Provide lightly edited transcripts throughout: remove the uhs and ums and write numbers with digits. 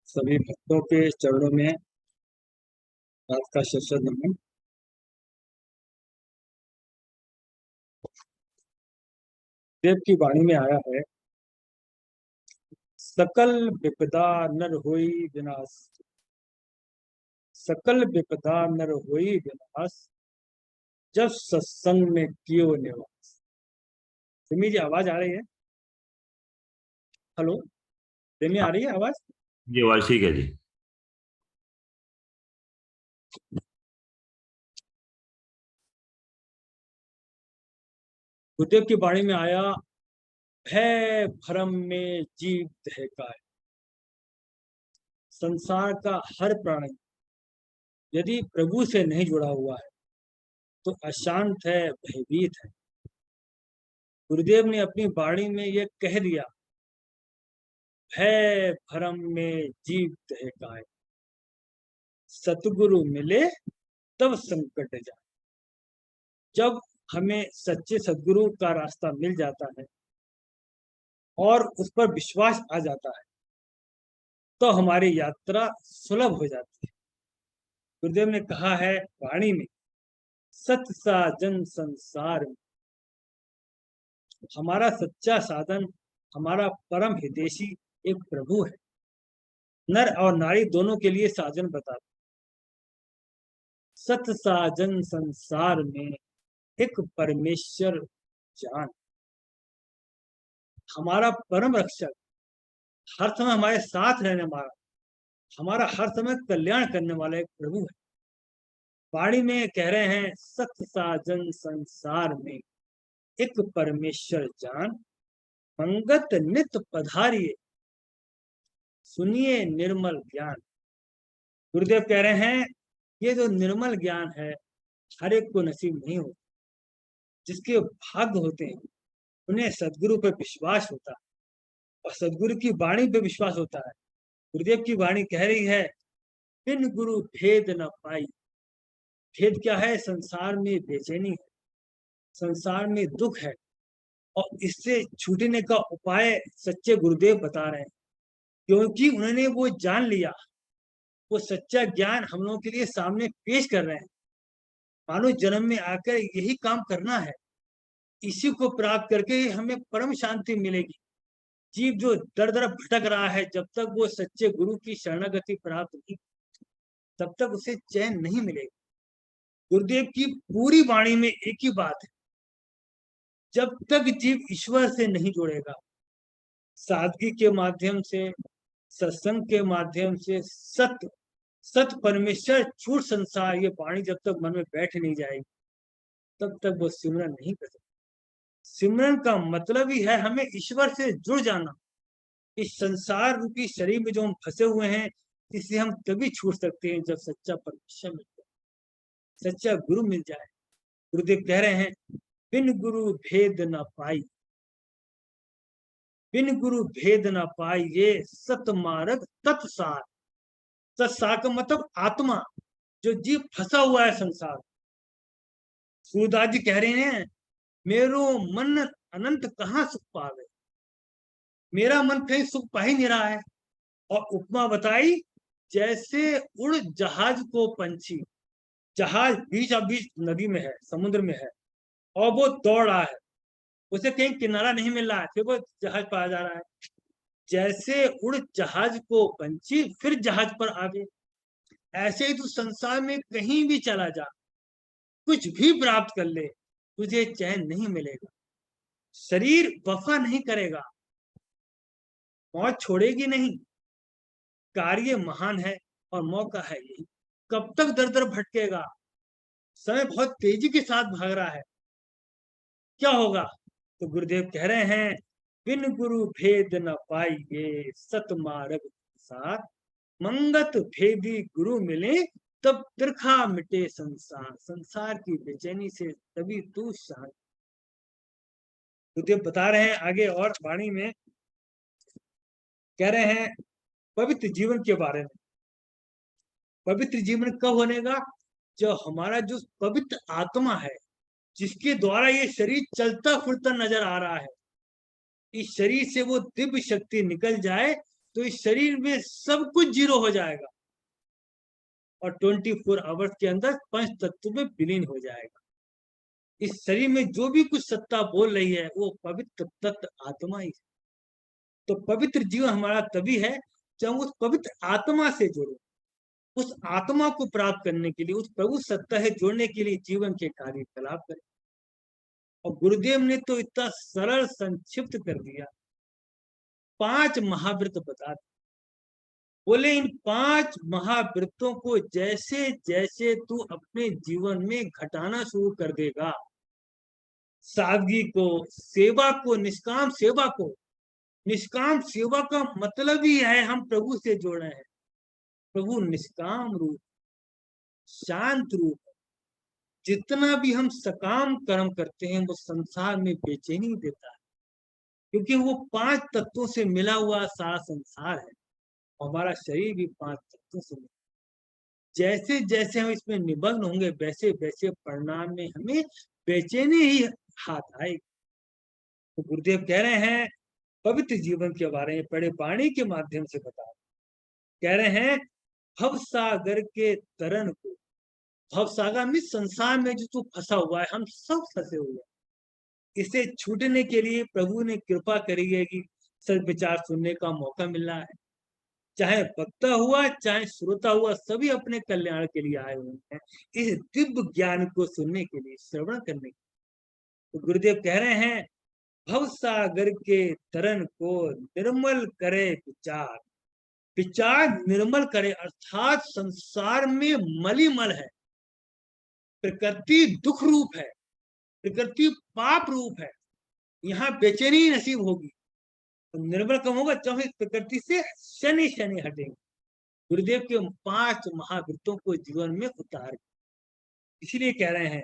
सभी भक्तों के चरणों में रात का शत नमन। देव की वाणी में आया है, सकल विपदा नर होई विनाश। सकल विपदा नर होई विनाश, जब सत्संग में कियो निवास। सिमी जी आवाज आ रही है? हेलो, सिमी आ रही है आवाज? जी आवाज ठीक है जी। गुरुदेव की वाणी में आया, भय भ्रम में जीव दहकाए। संसार का हर प्राणी यदि प्रभु से नहीं जुड़ा हुआ है तो अशांत है, भयभीत है। गुरुदेव ने अपनी वाणी में यह कह दिया, भय भ्रम में जीव दहकाए। सतगुरु मिले तब संकट जाए। जब हमें सच्चे सदगुरु का रास्ता मिल जाता है और उस पर विश्वास आ जाता है तो हमारी यात्रा सुलभ हो जाती है। गुरुदेव ने कहा है वाणी में, सत साजन संसार में। हमारा सच्चा साधन, हमारा परम हितैषी एक प्रभु है। नर और नारी दोनों के लिए साजन बताते। सत साजन संसार में एक परमेश्वर जान। हमारा परम रक्षक, हर समय हमारे साथ रहने वाला, हमारा हर समय कल्याण करने वाला एक प्रभु है। वाणी में कह रहे हैं, सत साजन संसार में एक परमेश्वर जान। मंगत नित पधारिये, सुनिए निर्मल ज्ञान। गुरुदेव कह रहे हैं, ये जो निर्मल ज्ञान है हर एक को नसीब नहीं होता। जिसके भाग्य होते हैं उन्हें सदगुरु पर विश्वास होता है और सदगुरु की वाणी पे विश्वास होता है। गुरुदेव की वाणी कह रही है, बिन गुरु भेद न पाई। भेद क्या है? संसार में बेचैनी है, संसार में दुख है और इससे छूटने का उपाय सच्चे गुरुदेव बता रहे हैं। क्योंकि उन्होंने वो जान लिया, वो सच्चा ज्ञान हम लोगों के लिए सामने पेश कर रहे हैं। मानव जन्म में आकर यही काम करना है, इसी को प्राप्त करके ही हमें परम शांति मिलेगी। जीव जो दर दर भटक रहा है, जब तक वो सच्चे गुरु की शरणागति प्राप्त नहीं, तब तक उसे चैन नहीं मिलेगा। गुरुदेव की पूरी वाणी में एक ही बात है, जब तक जीव ईश्वर से नहीं जुड़ेगा, सादगी के माध्यम से, सत्संग के माध्यम से, सत परमेश्वर झूठ संसार, ये वाणी जब तक मन में बैठ नहीं जाएगी तब तक वो सिमरन नहीं कर सकता। सिमरन का मतलब ही है हमें ईश्वर से जुड़ जाना। इस संसार रूपी शरीर में जो हम फंसे हुए हैं, इसे हम तभी छूट सकते हैं जब सच्चा परमेश्वर मिल जाए, सच्चा गुरु मिल जाए। गुरुदेव कह रहे हैं, बिन गुरु भेद न पाई। बिन गुरु भेद न पाई, ये सत मार्ग तत्सार। तत्सार का मतलब आत्मा, जो जीव फंसा हुआ है संसार। सूरदास जी कह रहे हैं, मेरो मन अनंत कहाँ सुख पावे। मेरा मन कहीं सुख पा ही नहीं रहा है। और उपमा बताई, जैसे उड़ जहाज को पंछी। जहाज बीच बीच नदी में है, समुद्र में है और वो दौड़ रहा है, उसे कहीं किनारा नहीं मिल रहा है, फिर वो जहाज पर आ जा रहा है। जैसे उड़ जहाज को पंछी, फिर जहाज पर आगे। ऐसे ही तू संसार में कहीं भी चला जा, कुछ भी प्राप्त कर ले, तुझे चैन नहीं मिलेगा। शरीर वफा नहीं करेगा, मौत छोड़ेगी नहीं। कार्य महान है और मौका है यही। कब तक दर दर भटकेगा? समय बहुत तेजी के साथ भाग रहा है, क्या होगा? तो गुरुदेव कह रहे हैं, बिन गुरु भेद न पाइए, सत मार्ग साथ। मंगत भेदी गुरु मिले, तब तिरखा मिटे संसार। संसार की बेचैनी से तभी तू शांत। गुरुदेव बता रहे हैं आगे और वाणी में कह रहे हैं पवित्र जीवन के बारे में। पवित्र जीवन कब बनेगा? जो हमारा जो पवित्र आत्मा है, जिसके द्वारा ये शरीर चलता फिरता नजर आ रहा है, इस शरीर से वो दिव्य शक्ति निकल जाए तो इस शरीर में सब कुछ जीरो हो जाएगा और 24 आवर्स के अंदर पंच तत्व में विलीन हो जाएगा। इस शरीर में जो भी कुछ सत्ता बोल रही है वो पवित्र तत्व आत्मा ही है। तो पवित्र जीवन हमारा तभी है जब हम उस पवित्र आत्मा से जुड़े, उस आत्मा को प्राप्त करने के लिए, उस प्रभु सत्ता है जोड़ने के लिए जीवन के कार्यकलाप करें। और गुरुदेव ने तो इतना सरल संक्षिप्त कर दिया, 5 महाव्रत बता दिए। बोले इन 5 महाव्रतों को जैसे जैसे तू अपने जीवन में घटाना शुरू कर देगा, सादगी को, सेवा को, निष्काम सेवा को, निष्काम सेवा का मतलब ही है हम प्रभु से जोड़े हैं। प्रभु निष्काम रूप, शांत रूप, जितना भी हम सकाम कर्म करते हैं वो संसार में बेचैनी देता है, क्योंकि वो 5 तत्वों से मिला हुआ सारा संसार है। हमारा शरीर भी 5 तत्वों से मिला। जैसे जैसे हम इसमें निमग्न होंगे वैसे वैसे परिणाम में हमें बेचैनी ही हाथ आएगी। तो गुरुदेव कह रहे हैं पवित्र जीवन के बारे में पढ़े वाणी के माध्यम से बता, कह रहे हैं भव सागर के तरन को, भव सागर में संसार में जो तू फंसा हुआ है, हम सब फंसे हुए हैं, इसे छूटने के लिए प्रभु ने कृपा करी है कि सदविचार सुनने का मौका मिल रहा है। चाहे वक्ता हुआ चाहे श्रोता हुआ, सभी अपने कल्याण के लिए आए हुए हैं इस दिव्य ज्ञान को सुनने के लिए, श्रवण करने के लिए। तो गुरुदेव कह रहे हैं भव सागर के तरन को निर्मल करे विचार, विचार निर्मल करे, अर्थात संसार में मलिमल है, प्रकृति दुख रूप है, प्रकृति पाप रूप है, यहाँ बेचैनी नसीब होगी। तो निर्मल कम होगा जब इस प्रकृति से शनि शनि हटेंगे। गुरुदेव के 5 महाव्रतों को जीवन में उतार, इसलिए कह रहे हैं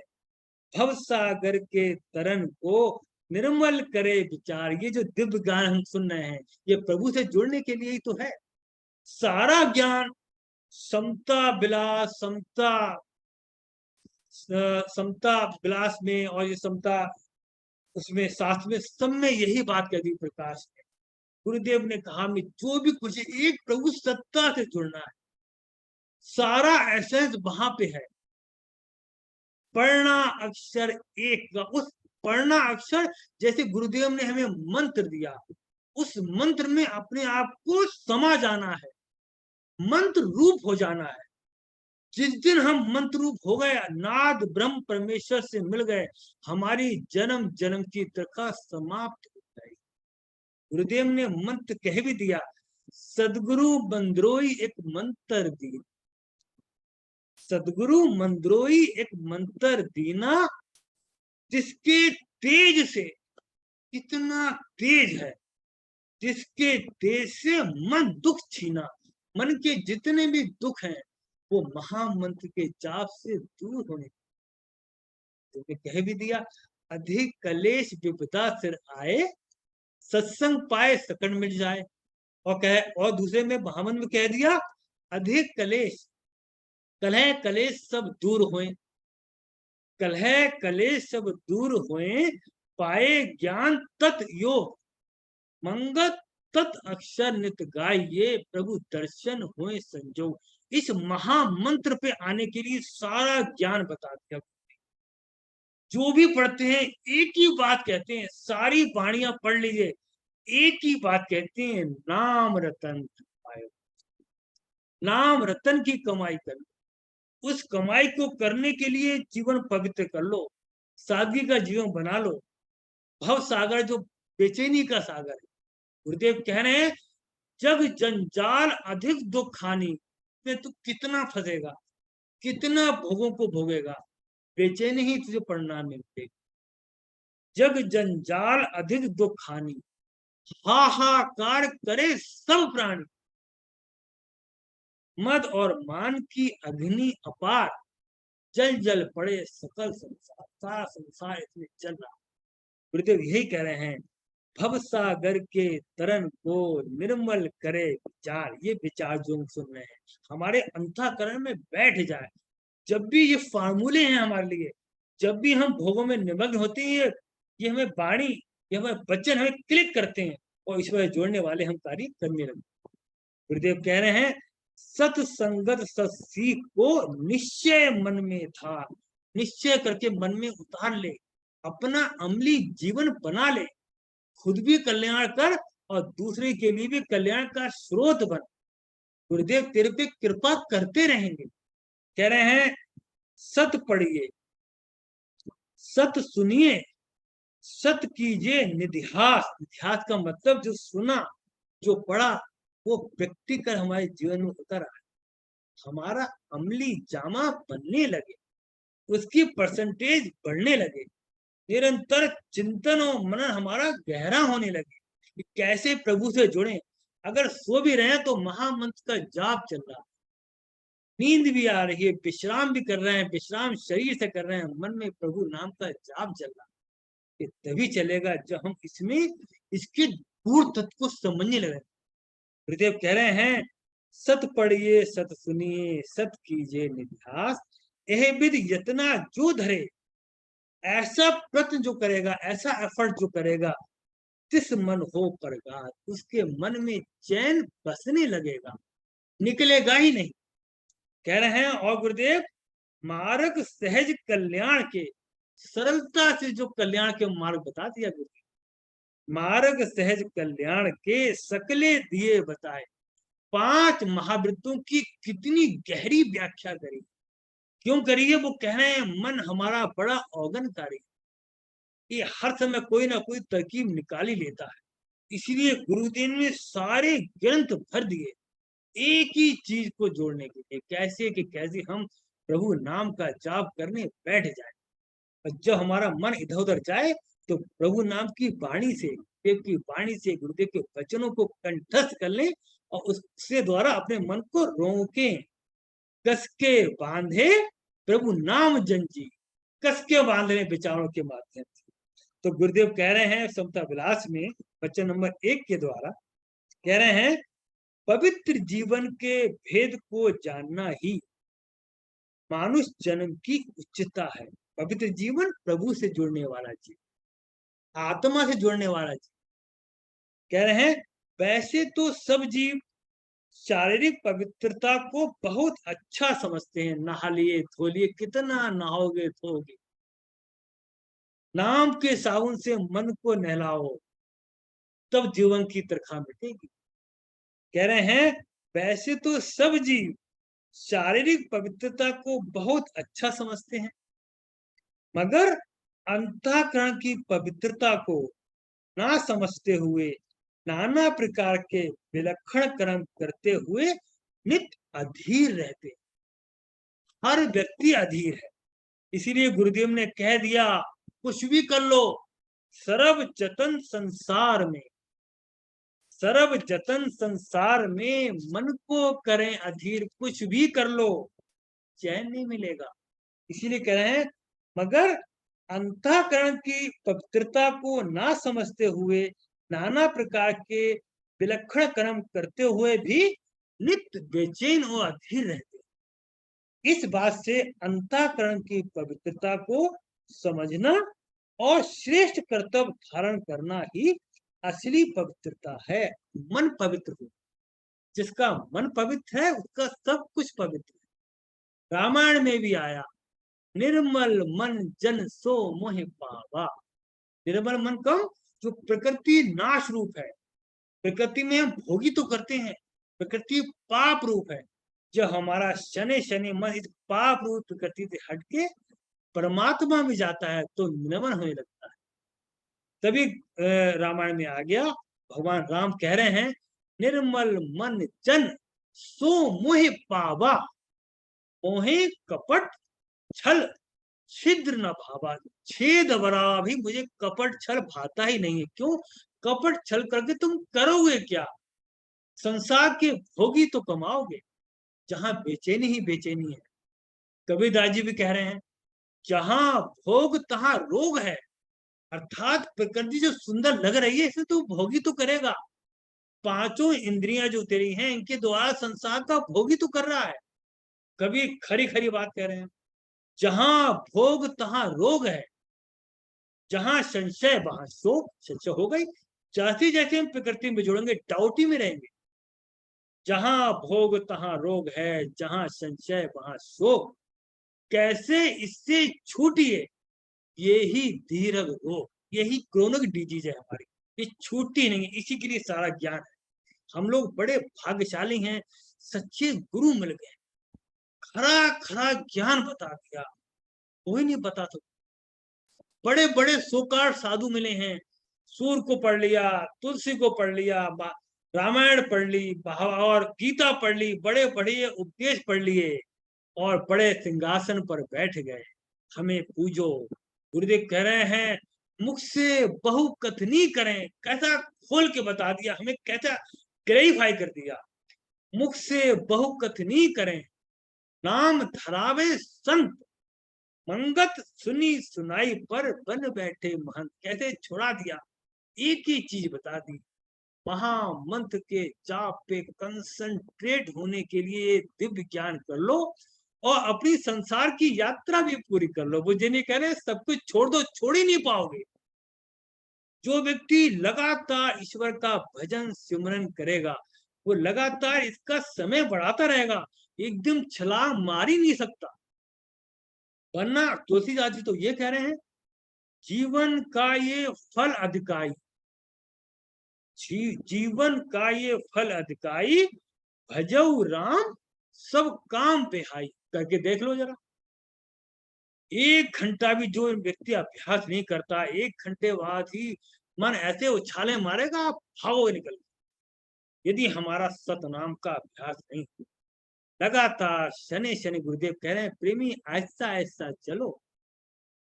भव सागर के तरन को निर्मल करे विचार। ये जो दिव्य ज्ञान हम सुन रहे हैं ये प्रभु से जुड़ने के लिए ही तो है। सारा ज्ञान समता विलास, समता विलास में और ये समता उसमें शास्त्र में सब में यही बात कह दी प्रकाश है। गुरुदेव ने कहा मैं जो भी कुछ एक प्रभु सत्ता से जुड़ना है, सारा एसेंस वहां पे है। पढ़ना अक्षर एक का, उस पढ़ना अक्षर जैसे गुरुदेव ने हमें मंत्र दिया, उस मंत्र में अपने आप को समा जाना है, मंत्र रूप हो जाना है। जिस दिन हम मंत्र रूप हो गए, नाद ब्रह्म परमेश्वर से मिल गए, हमारी जन्म जन्म की दरखा समाप्त हो जाएगी। गुरुदेव ने मंत्र कह भी दिया, सदगुरु मंद्रोई एक मंत्र दी, सदगुरु मंद्रोई एक मंत्र दीना, जिसके तेज से, कितना तेज है, जिसके तेज से मन दुख छीना, मन के जितने भी दुख हैं वो महामंत्र के जाप से दूर होने। तो कह भी दिया, अधिक कलेश विपदा सिर आए, सत्संग पाए सकन मिट जाए। और कहे, और दूसरे में महामंत्र में कह दिया, अधिक कलेश, कलह कलेश सब दूर होए, कलह कलेश सब दूर होए, पाए ज्ञान तत् योग, मंगत तत् अक्षर नित गाइए, प्रभु दर्शन होए संजोग। इस महामंत्र पे आने के लिए सारा ज्ञान बता दिया। जो भी पढ़ते हैं एक ही बात कहते हैं, सारी वाणियां पढ़ लीजिए, एक ही बात कहते हैं, नाम रतन पायो, नाम रतन की कमाई करो। उस कमाई को करने के लिए जीवन पवित्र कर लो, सादगी का जीवन बना लो। भव सागर जो बेचैनी का सागर है, गुरुदेव कह रहे हैं जग जंजाल अधिक दुख हानि में तू कितना फंसेगा, कितना भोगों को भोगेगा, बेचैनी ही तुझे परिणाम मिलेगा। जग जंजाल अधिक दुख हानि, हाहाकार करे सब प्राणी, मद और मान की अग्नि अपार, जल जल पड़े सकल संसार, सारा संसार इसमें चल रहा। गुरुदेव यही कह रहे हैं, भव सागर के तरन को निर्मल करे विचार। ये विचार जो हम सुन रहे हैं हमारे अंतःकरण में बैठ जाए। जब भी ये फार्मूले हैं हमारे लिए, जब भी हम भोगों में निमग्न होते हैं, ये हमें वाणी, ये हमें वचन हमें क्लिक करते हैं और ईश्वर जोड़ने वाले हम कार्य करने लगते हैं। गुरुदेव कह रहे हैं सत्संगत सत्सीख को निश्चय मन में था, निश्चय करके मन में उतार ले, अपना अमली जीवन बना ले, खुद भी कल्याण कर और दूसरे के लिए भी कल्याण का स्रोत बन। गुरुदेव तेरे पे कृपा करते रहेंगे। कह रहे हैं सत पढ़िए, सत सुनिए, सत कीजिए निध्यास। निध्यास का मतलब जो सुना, जो पढ़ा, वो व्यक्ति कर हमारे जीवन में उतर आए, हमारा अमली जामा बनने लगे, उसकी परसेंटेज बढ़ने लगे, निरंतर चिंतन और मनन हमारा गहरा होने लगे कि कैसे प्रभु से जुड़े। अगर सो भी रहे हैं तो महामंत्र का जाप चल रहा है, नींद भी आ रही है, विश्राम भी कर रहे हैं, विश्राम शरीर से कर रहे हैं, मन में प्रभु नाम का जाप चल रहा है। ये तभी चलेगा जब हम इसमें इसके दूर तत्व को समझने लगे। गुरुदेव कह रहे हैं सत पढ़िए, सत सुनिए, सत कीजिए निध्यास, यह विद यतना जो धरे। ऐसा प्रयत्न जो करेगा, ऐसा एफर्ट जो करेगा, तिस मन हो परगार, उसके मन में चैन बसने लगेगा, निकलेगा ही नहीं। कह रहे हैं और गुरुदेव मार्ग सहज कल्याण के, सरलता से जो कल्याण के मार्ग बता दिया गुरुदेव। मार्ग सहज कल्याण के सकले दिए बताए। 5 महावृत्तों की कितनी गहरी व्याख्या करी, क्यों करी है? वो कह रहे हैं मन हमारा बड़ा औगनकारी, ये हर समय कोई ना कोई तरकीब निकाल ही लेता है। इसलिए गुरुदेव ने सारे ग्रंथ भर दिए एक ही चीज को जोड़ने के लिए, कैसे कि कैसे हम प्रभु नाम का जाप करने बैठ जाए। और जब हमारा मन इधर उधर जाए तो प्रभु नाम की वाणी से, देव की वाणी से, गुरुदेव के वचनों को कंठस्थ कर लें और उसके द्वारा अपने मन को रोकें। कस के बांधे प्रभु नाम जंजी, कस के बांधने विचारों के माध्यम से। तो गुरुदेव कह रहे हैं समता विलास में वचन नंबर 1 के द्वारा कह रहे हैं पवित्र जीवन के भेद को जानना ही मानुष जन्म की उच्चता है। पवित्र जीवन प्रभु से जुड़ने वाला जीवन, आत्मा से जुड़ने वाला जीवन। कह रहे हैं वैसे तो सब जीव शारीरिक पवित्रता को बहुत अच्छा समझते हैं, नहा लिए धो लिए, कितना नहाओगे धोगे, नाम के साबुन से मन को नहलाओ तब जीवन की तृखा मिटेगी। कह रहे हैं वैसे तो सब जीव शारीरिक पवित्रता को बहुत अच्छा समझते हैं, मगर अंतःकरण की पवित्रता को ना समझते हुए नाना प्रकार के विलक्षण कर्म करते हुए नित्य अधीर रहते। हर व्यक्ति अधीर है, इसीलिए गुरुदेव ने कह दिया कुछ भी कर लो, सर्व जतन संसार में, सर्व जतन संसार में मन को करें अधीर, कुछ भी कर लो चैन नहीं मिलेगा। इसीलिए कह रहे हैं मगर अंतःकरण की पवित्रता को ना समझते हुए नाना प्रकार के विलक्षण कर्म करते हुए भी नित्य बेचैन और अधीर रहते। इस बात से अंतःकरण की पवित्रता को समझना और श्रेष्ठ कर्तव्य धारण करना ही असली पवित्रता है। मन पवित्र हो, जिसका मन पवित्र है उसका सब कुछ पवित्र है। रामायण में भी आया निर्मल मन जन सो मोह पावा। निर्मल मन कम जो प्रकृति नाश रूप है, प्रकृति में हम भोगी तो करते हैं, प्रकृति पाप रूप है। जब हमारा शनि शनि मन इस पाप रूप प्रकृति से हटके परमात्मा में जाता है तो निर्मल होने लगता है। तभी रामायण में आ गया, भगवान राम कह रहे हैं निर्मल मन जन सो मोह पावा, मोहे कपट छल छिद्र न भावा। छेद बरा भी मुझे कपट छल भाता ही नहीं है। क्यों? कपट छल करके तुम करोगे क्या? संसार के भोगी तो कमाओगे, जहां बेचैनी ही बेचैनी है। कबीरदास जी भी कह रहे हैं जहां भोग तहां रोग है, अर्थात प्रकृति जो सुंदर लग रही है इसे तो भोगी तो करेगा। 5 इंद्रियां जो तेरी हैं इनके द्वारा संसार का भोगी तो कर रहा है। कभी खरी खरी बात कह रहे हैं, जहां भोग तहां रोग है, जहां संशय वहां शोक। संशय हो गई, जैसे जैसे हम प्रकृति में जुड़ेंगे डाउटी में रहेंगे, जहां भोग तहां रोग है, जहां संशय वहां शोक, कैसे इससे छूटिए, यही दीर्घ रोग, यही क्रोनिक डिजीज है हमारी, ये छूटती नहीं, इसी के लिए सारा ज्ञान है। हम लोग बड़े भाग्यशाली हैं, सच्चे गुरु मिल गए, खरा खरा ज्ञान बता दिया, कोई नहीं बता सकता। बड़े बड़े सोकार साधु मिले हैं, सूर को पढ़ लिया, तुलसी को पढ़ लिया, रामायण पढ़ ली, और गीता पढ़ ली, बड़े बड़े उपदेश पढ़ लिए और बड़े सिंहासन पर बैठ गए, हमें पूजो। गुरुदेव कह रहे हैं मुख से बहु कथनी करें, कैसा खोल के बता दिया हमें, कैसा क्लेरिफाई कर दिया। मुख से बहु कथनी करें, नाम धरावे संत, मंगत सुनी सुनाई पर बन बैठे महंत, कैसे छोड़ा दिया, एक ही चीज बता दी, महामंत्र के जाप पे कंसंट्रेट होने के लिए दिव्य ज्ञान कर लो और अपनी संसार की यात्रा भी पूरी कर लो। वो जिन्हें कह रहे सब कुछ छोड़ दो, छोड़ ही नहीं पाओगे। जो व्यक्ति लगातार ईश्वर का भजन सिमरन करेगा, वो लगातार इसका समय बढ़ाता रहेगा, एकदम छलांग मार ही नहीं सकता। वरना तुलसीदास जी तो ये कह रहे हैं, जीवन का ये फल अधिकाई, जीवन का ये फल अधिकाई, भजऊ राम सब काम पे हाई, करके देख लो जरा। 1 घंटा भी जो व्यक्ति अभ्यास नहीं करता, 1 घंटे बाद ही मन ऐसे उछाले मारेगा, आप भागोगे निकल। यदि हमारा सतनाम का अभ्यास नहीं, लगातार शनि शनि, गुरुदेव कह रहे हैं प्रेमी ऐसा ऐसा चलो,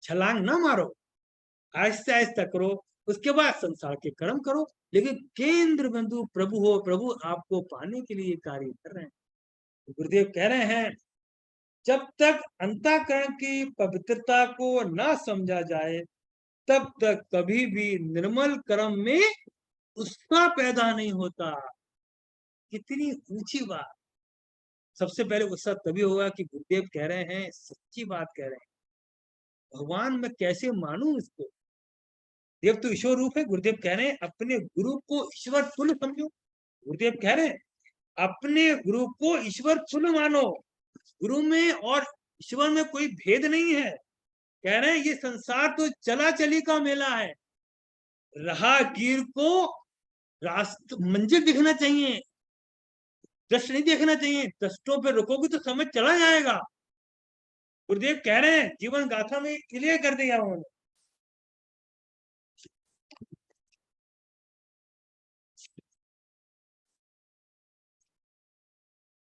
छलांग ना मारो, आहिस्ता आहिस्ता करो, उसके बाद संसार के कर्म करो, लेकिन केंद्र बिंदु प्रभु हो, प्रभु आपको पाने के लिए कार्य कर रहे हैं। गुरुदेव कह रहे हैं जब तक अंतःकरण की पवित्रता को ना समझा जाए, तब तक कभी भी निर्मल कर्म में उत्साह पैदा नहीं होता। कितनी ऊंची बात। सबसे पहले उत्साह तभी होगा कि गुरुदेव कह रहे हैं, सच्ची बात कह रहे हैं, भगवान मैं कैसे मानूं इसको। देव तो ईश्वर रूप है, गुरुदेव कह रहे हैं अपने गुरु को ईश्वर तुल्य समझो। गुरुदेव कह रहे हैं अपने गुरु को ईश्वर तुल्य मानो, गुरु में और ईश्वर में कोई भेद नहीं है। कह रहे हैं ये संसार तो चला चली का मेला है, राहगीर को रास्ता मंजिल दिखना चाहिए, दृश्य नहीं देखना चाहिए, दृष्टों पे रुकोगे तो समझ चला जाएगा। गुरुदेव कह रहे हैं जीवन गाथा में क्लियर कर दिया उन्होंने।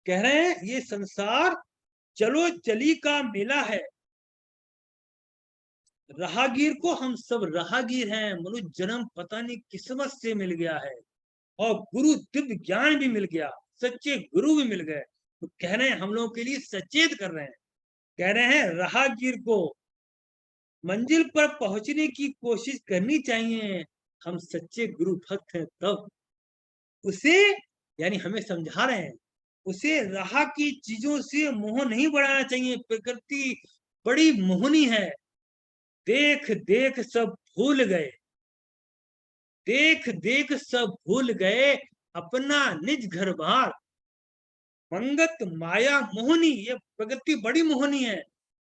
कह रहे हैं ये संसार चलो चली का मेला है, राहगीर को हम सब राहगीर हैं, मनुष्य जन्म पता नहीं किस्मत से मिल गया है और गुरु दिव्य ज्ञान भी मिल गया, सच्चे गुरु भी मिल गए। तो कह रहे हैं हम लोगों के लिए सचेत कर रहे हैं, कह रहे हैं राहगीर को मंजिल पर पहुंचने की कोशिश करनी चाहिए, हम सच्चे गुरु भक्त हैं तब। उसे यानी हमें समझा रहे हैं, उसे राह की चीजों से मोह नहीं बढ़ाना चाहिए, प्रकृति बड़ी मोहनी है, देख देख सब भूल गए, देख देख सब भूल गए अपना निज घर बार, मंगत माया मोहनी, ये प्रकृति बड़ी मोहनी है,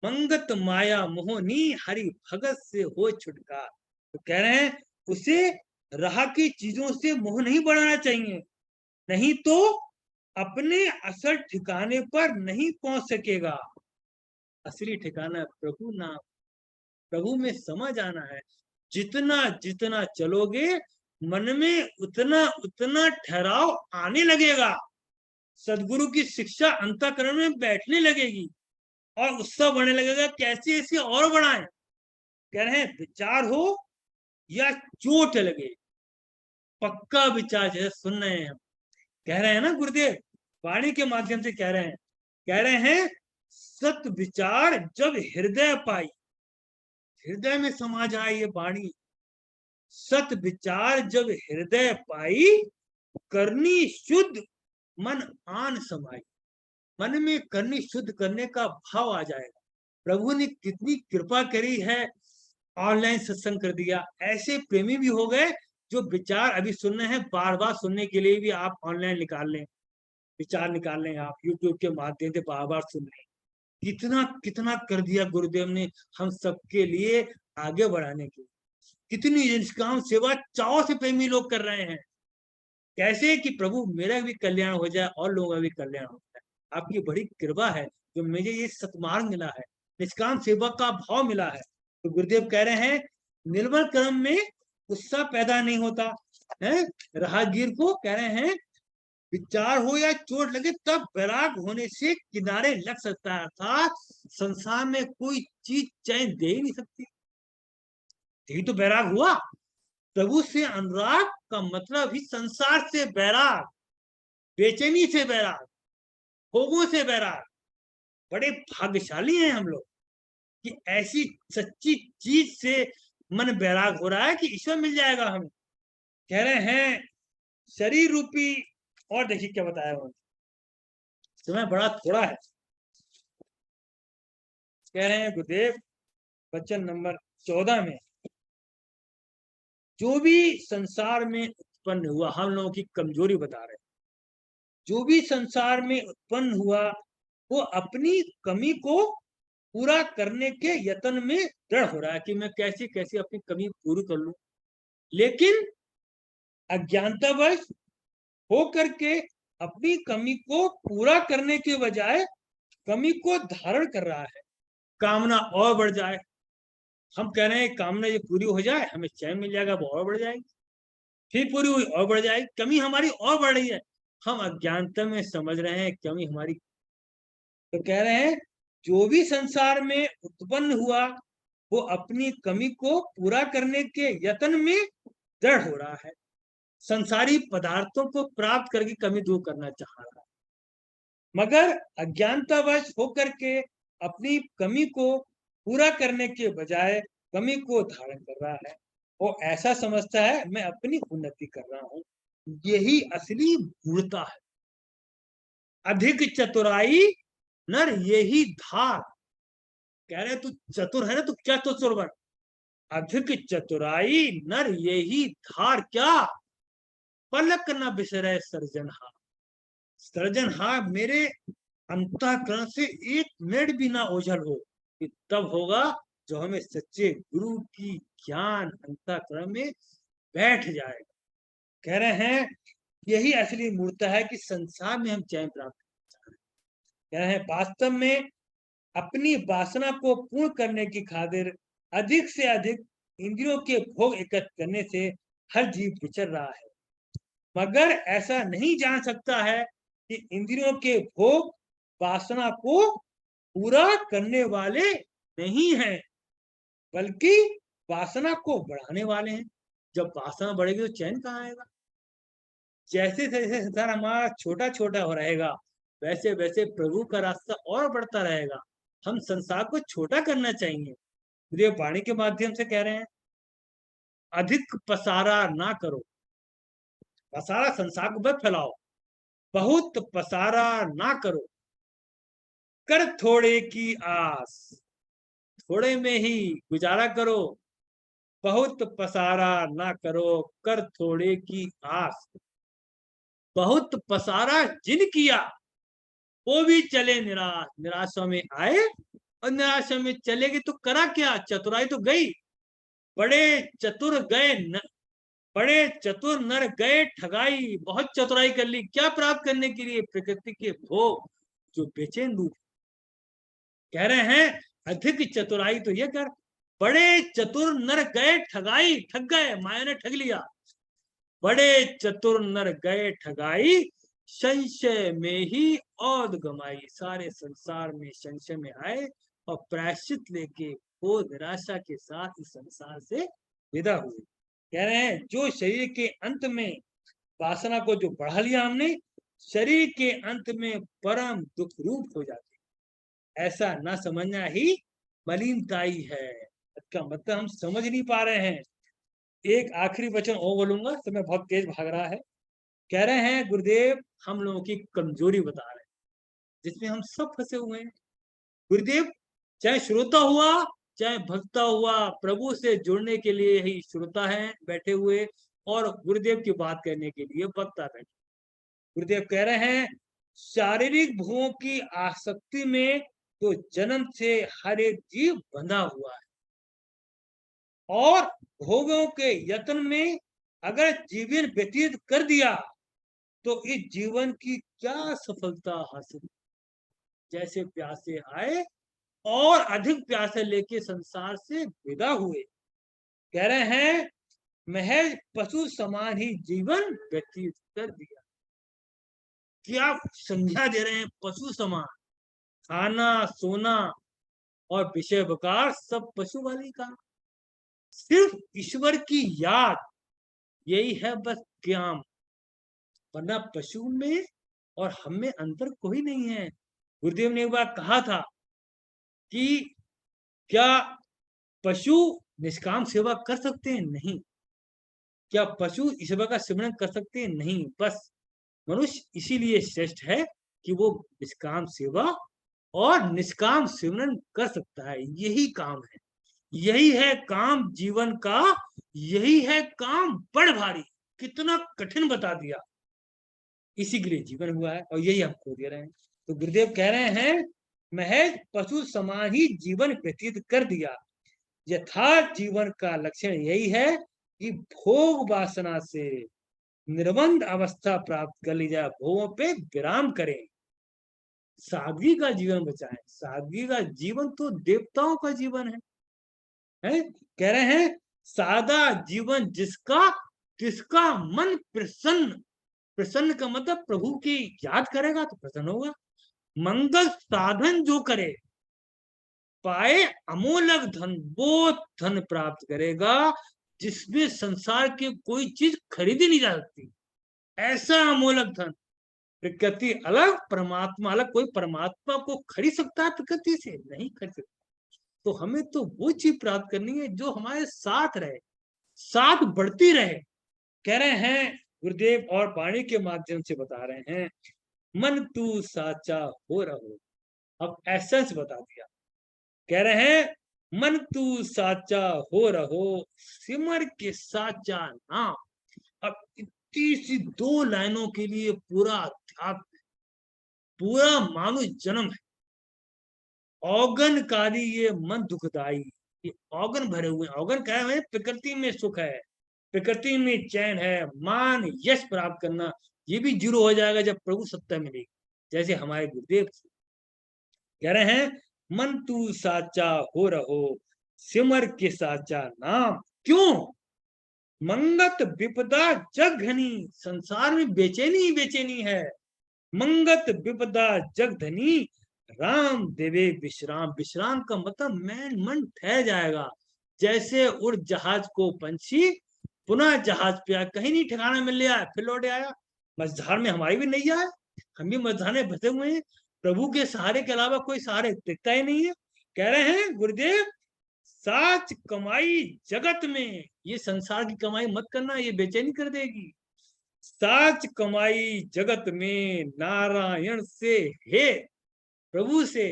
मंगत माया मोहनी हरि भगत से हो छुटकार। तो कह रहे हैं उसे राह की चीजों से मोह नहीं बढ़ाना चाहिए, नहीं तो अपने असल ठिकाने पर नहीं पहुंच सकेगा। असली ठिकाना प्रभु नाम, प्रभु में समझ आना है। जितना जितना चलोगे मन में उतना उतना ठहराव आने लगेगा, सदगुरु की शिक्षा अंतःकरण में बैठने लगेगी और उत्साह बढ़ने लगेगा, कैसे ऐसे और बढ़ाएं। कह रहे हैं विचार हो या चोट लगे, पक्का विचार जैसे सुन रहे हैं हम, कह रहे हैं ना गुरुदेव वाणी के माध्यम से कह रहे हैं सत विचार जब हृदय पाई, हृदय में समा जाए ये वाणी, सत विचार जब हृदय पाई, करनी शुद्ध मन आन समाई, मन में करनी शुद्ध करने का भाव आ जाएगा। प्रभु ने कितनी कृपा करी है, ऑनलाइन सत्संग कर दिया, ऐसे प्रेमी भी हो गए जो विचार अभी सुनने हैं, बार बार सुनने के लिए भी आप ऑनलाइन निकाल लें। विचार निकाल लें, आप यूट्यूब के माध्यम से बार बार सुन लें। कितना कितना कर दिया गुरुदेव ने हम सबके लिए आगे बढ़ाने के लिए। कितनी निष्काम सेवा चाव से प्रेमी लोग कर रहे हैं। कैसे कि प्रभु मेरा भी कल्याण हो जाए और लोगों का भी कल्याण हो जाए। आपकी बड़ी कृपा है जो मुझे ये सत्मार्ग मिला है, निष्काम सेवा का भाव मिला है। तो गुरुदेव कह रहे हैं निर्मल कर्म में उत्साह पैदा नहीं होता है। राहगीर को कह रहे हैं विचार हो या चोट लगे तब वैराग होने से किनारे लग सकता है, अर्थात संसार में कोई चीज चैन दे ही नहीं सकती। यही तो वैराग हुआ। प्रभु से अनुराग का मतलब ही संसार से वैराग, बेचैनी से वैराग, भोगों से वैराग। बड़े भाग्यशाली हैं हम लोग कि ऐसी सच्ची चीज से मन वैराग हो रहा है कि ईश्वर मिल जाएगा हमें। कह रहे हैं शरीर रूपी, और देखिए क्या बताया उन्होंने, समय बड़ा थोड़ा है। कह रहे हैं गुरुदेव वचन नंबर 14 में, जो भी संसार में उत्पन्न हुआ, हम लोगों की कमजोरी बता रहे हैं, जो भी संसार में उत्पन्न हुआ वो अपनी कमी को पूरा करने के यत्न में दृढ़ हो रहा है कि मैं कैसे कैसे अपनी कमी पूरी कर लूं। लेकिन अज्ञानतावश हो करके अपनी कमी को पूरा करने के बजाय कमी को धारण कर रहा है, कामना और बढ़ जाए। हम कह रहे हैं कामना ये पूरी हो जाए, हमें चैन मिल जाएगा, वो और बढ़ जाएगी, फिर पूरी हुई और बढ़ जाएगी, कमी हमारी और बढ़ रही है। हम अज्ञानता में समझ रहे हैं कमी हमारी। तो कह रहे हैं जो भी संसार में उत्पन्न हुआ वो अपनी कमी को पूरा करने के यत्न में दृढ़ हो रहा है, संसारी पदार्थों को प्राप्त करके कमी दूर करना चाह रहा है, मगर अज्ञानतावश होकर के अपनी कमी को पूरा करने के बजाय कमी को धारण कर रहा है। वो ऐसा समझता है मैं अपनी उन्नति कर रहा हूं। यही असली मूर्ता है। अधिक चतुराई नर यही धार। कह रहे तू चतुर है ना, तू क्या चतुर बन। अधिक चतुराई नर यही धार, क्या पलक न बिसरे सर्जनहार। सर्जनहार मेरे अंतःकरण से एक मिनट भी ना ओझल हो, कि तब होगा जो हमें सच्चे गुरु की ज्ञान अंतःकरण में बैठ जाएगा। कह रहे हैं यही असली मूर्त है कि संसार में हम चैन प्राप्त कर। कह रहे हैं वास्तव में अपनी वासना को पूर्ण करने की खातिर अधिक से अधिक इंद्रियों के भोग एकत्र करने से हर जीव विचर रहा है, मगर ऐसा नहीं जान सकता है कि इंद्रियों के भोग वासना को पूरा करने वाले नहीं हैं, बल्कि वासना को बढ़ाने वाले हैं। जब वासना बढ़ेगी तो चैन कहाँ आएगा। जैसे जैसे संसार हमारा छोटा छोटा हो रहेगा वैसे वैसे प्रभु का रास्ता और बढ़ता रहेगा। हम संसार को छोटा करना चाहिए। ये वाणी के माध्यम से कह रहे हैं अधिक पसारा ना करो। पसारा संसार को मत फैलाओ, बहुत पसारा ना करो, कर थोड़े की आस, थोड़े में ही गुजारा करो, बहुत पसारा ना करो, कर थोड़े की आस। बहुत पसारा जिन किया वो भी चले निराश, निराशा में आए और निराशा में चलेगी तो करा क्या, चतुराई तो गई। बड़े चतुर गए बड़े चतुर नर गए ठगाई, बहुत चतुराई कर ली, क्या प्राप्त करने के लिए, प्रकृति के भोग जो बेचैन रूप। कह रहे हैं अधिक चतुराई तो ये कर, बड़े चतुर नर गए ठगाई, ठग गए, माया ने ठग लिया। बड़े चतुर नर गए ठगाई, संशय में ही औध गमाई। सारे संसार में संशय में आए और प्रायश्चित लेके वो निराशा के साथ इस संसार से विदा हुए। कह रहे हैं जो शरीर के अंत में वासना को जो बढ़ा लिया हमने, शरीर के अंत में परम दुख रूप हो जाते। ऐसा न समझना ही मलिनताई है। इसका मतलब हम समझ नहीं पा रहे हैं। एक आखिरी वचन और बोलूंगा, समय बहुत तेज भाग रहा है। कह रहे हैं गुरुदेव हम लोगों की कमजोरी बता रहे हैं जिसमें हम सब फंसे हुए हैं। गुरुदेव चाहे श्रोता हुआ चाहे भक्ता हुआ, प्रभु से जुड़ने के लिए ही श्रोता है बैठे हुए और गुरुदेव की बात करने के लिए वक्ता बैठे। गुरुदेव कह रहे हैं शारीरिक भोगों की आसक्ति में तो जन्म से हर एक जीव बंधा हुआ है, और भोगों के यत्न में अगर जीवन व्यतीत कर दिया तो इस जीवन की क्या सफलता हासिल। जैसे प्यासे आए और अधिक प्यासे लेके संसार से विदा हुए। कह रहे हैं महज पशु समान ही जीवन व्यतीत कर दिया। क्या संज्ञा दे रहे हैं, पशु समान। खाना सोना और विषय विकार सब पशु वाली का, सिर्फ ईश्वर की याद यही है बस ज्ञान, वरना पशु में और हम में अंतर कोई नहीं है। गुरुदेव ने एक बार कहा था कि क्या पशु निष्काम सेवा कर सकते हैं? नहीं। क्या पशु ईश्वर का सिमरन कर सकते हैं? नहीं। बस मनुष्य इसीलिए श्रेष्ठ है कि वो निष्काम सेवा और निष्काम सिमरन कर सकता है। यही काम है, यही है काम जीवन का, यही है काम बड़ भारी। कितना कठिन बता दिया, इसी के लिए जीवन हुआ है और यही हम खो दे रहे हैं। तो गुरुदेव कह रहे हैं महज पशु समान ही जीवन व्यतीत कर दिया। यथार्थ जीवन का लक्षण यही है कि भोग वासना से निर्बंध अवस्था प्राप्त कर ली जाए, भोगों पे विराम करें, सादगी का जीवन बचाएं। सादगी का जीवन तो देवताओं का जीवन है? कह रहे हैं सादा जीवन जिसका, किसका मन प्रसन्न। प्रसन्न का मतलब प्रभु की याद करेगा तो प्रसन्न होगा। मंगल साधन जो करे पाए अमूलक धन, वो धन प्राप्त करेगा जिसमें संसार की कोई चीज खरीदी नहीं जा सकती। ऐसा अमूलक धन। प्रकृति अलग परमात्मा अलग। कोई परमात्मा को खरीद सकता है प्रकृति से? नहीं खरीद सकता। तो हमें तो वो चीज प्राप्त करनी है जो हमारे साथ रहे, साथ बढ़ती रहे। कह रहे हैं गुरुदेव और वाणी के माध्यम से बता रहे हैं मन तू साचा हो रहो। अब एसेंस बता दिया। कह रहे हैं मन तू साचा हो रहो, सिमर के साचा नाम। अब इतनी सी 2 लाइनों के लिए पूरा अध्यात्म, पूरा मानुष जन्म है। औगनकारी ये मन दुखदाई, ये औगन भरे हुए। औगन क्या है? प्रकृति में सुख है, प्रकृति में चैन है, मान यश प्राप्त करना, ये भी जीरो हो जाएगा जब प्रभु सत्ता मिलेगी। जैसे हमारे गुरुदेव कह रहे हैं मन तू साचा हो रहो, सिमर के साचा नाम। क्यों? मंगत विपदा जग घनी। संसार में बेचैनी ही बेचैनी है। मंगत विपदा जग धनी, राम देवे विश्राम। विश्राम का मतलब मन ठहर जाएगा। जैसे उड़ जहाज को पंछी पुनः जहाज पे आया, कहीं नहीं ठिकाना मिल लिया, फिर लौट आया। मझधार में हमारी भी नैया है, हम भी मझधार में फंसे हुए हैं। प्रभु के सहारे के अलावा कोई सहारे दिखता ही नहीं है। कह रहे हैं गुरुदेव साच कमाई जगत में, ये संसार की कमाई मत करना, ये बेचैनी कर देगी। साच कमाई जगत में नारायण से, हे प्रभु से,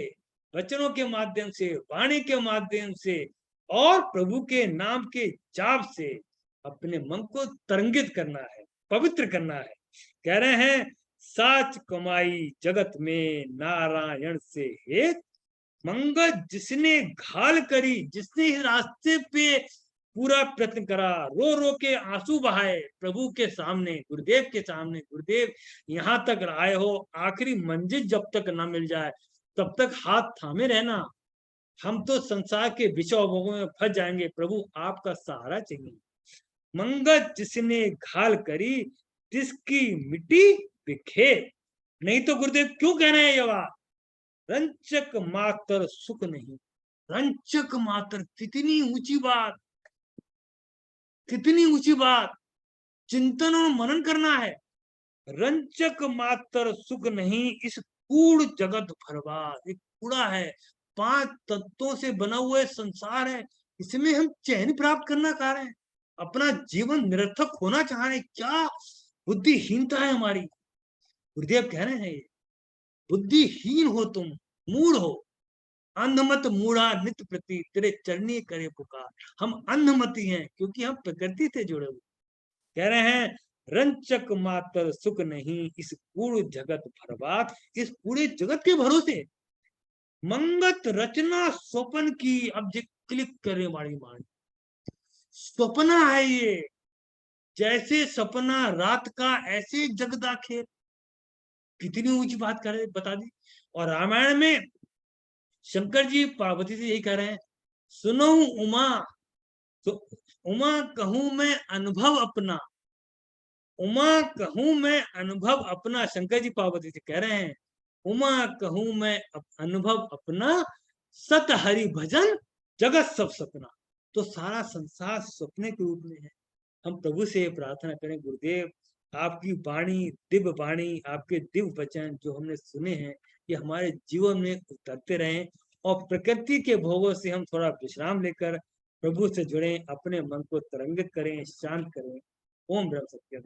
वचनों के माध्यम से, वाणी के माध्यम से और प्रभु के नाम के जाप से अपने मन को तरंगित करना है, पवित्र करना है। कह रहे हैं साच कमाई जगत में नारायण से हेत, मंगल जिसने घाल करी, जिसने इस रास्ते पे पूरा प्रयत्न करा, रो रो के आंसू बहाए प्रभु के सामने, गुरुदेव के सामने। गुरुदेव यहाँ तक आए हो, आखिरी मंजिल जब तक ना मिल जाए तब तक हाथ थामे रहना। हम तो संसार के विषय भोगों में फंस जाएंगे, प्रभु आपका सहारा चाहिए। मंगल जिसने घाल करी, तिसकी मिट्टी बिखेर। नहीं तो गुरुदेव क्यों कह रहे हैं ये बात? रंचक मात्र सुख नहीं। रंचक मात्र, कितनी ऊंची बात, कितनी ऊंची बात। चिंतन और मनन करना है। रंचक मात्र सुख नहीं, इस कूड़ जगत भरवाद। एक कूड़ा है, 5 तत्वों से बना हुआ संसार है, इसमें हम चैन प्राप्त करना चाह रहे हैं, अपना जीवन निरर्थक होना चाह रहे हैं। क्या बुद्धिहीनता है हमारी। गुरुदेव कह रहे हैं बुद्धिहीन हो तुम, मूढ़ हो। अंधमत मूढ़ा नित्य प्रति, तेरे चरणी करे पुकार। हम अंधमती हैं क्योंकि हम प्रकृति से जुड़े हुए। कह रहे हैं रंचक मात्र सुख नहीं, इस पूर्ण जगत भरबात। इस पूरे जगत के भरोसे मंगत रचना स्वप्न की। अब जो क्लिक करे माड़ी मान, स्वप्न है ये, जैसे सपना रात का ऐसे जगदा खेल। कितनी ऊंची बात करे बता दी। और रामायण में शंकर जी पार्वती से यही कह रहे हैं, सुनो उमा, तो उमा कहूं मैं अनुभव अपना, उमा कहूं मैं अनुभव अपना। शंकर जी पार्वती से कह रहे हैं, उमा कहूं मैं अनुभव अपना, सत हरि भजन जगत सब सपना। तो सारा संसार सपने के रूप में है। हम प्रभु से प्रार्थना करें, गुरुदेव आपकी वाणी, दिव्य वाणी, आपके दिव्य वचन जो हमने सुने हैं, ये हमारे जीवन में उतरते रहें, और प्रकृति के भोगों से हम थोड़ा विश्राम लेकर प्रभु से जुड़ें, अपने मन को तरंगित करें, शांत करें। ओम ब्रह्म सत्य।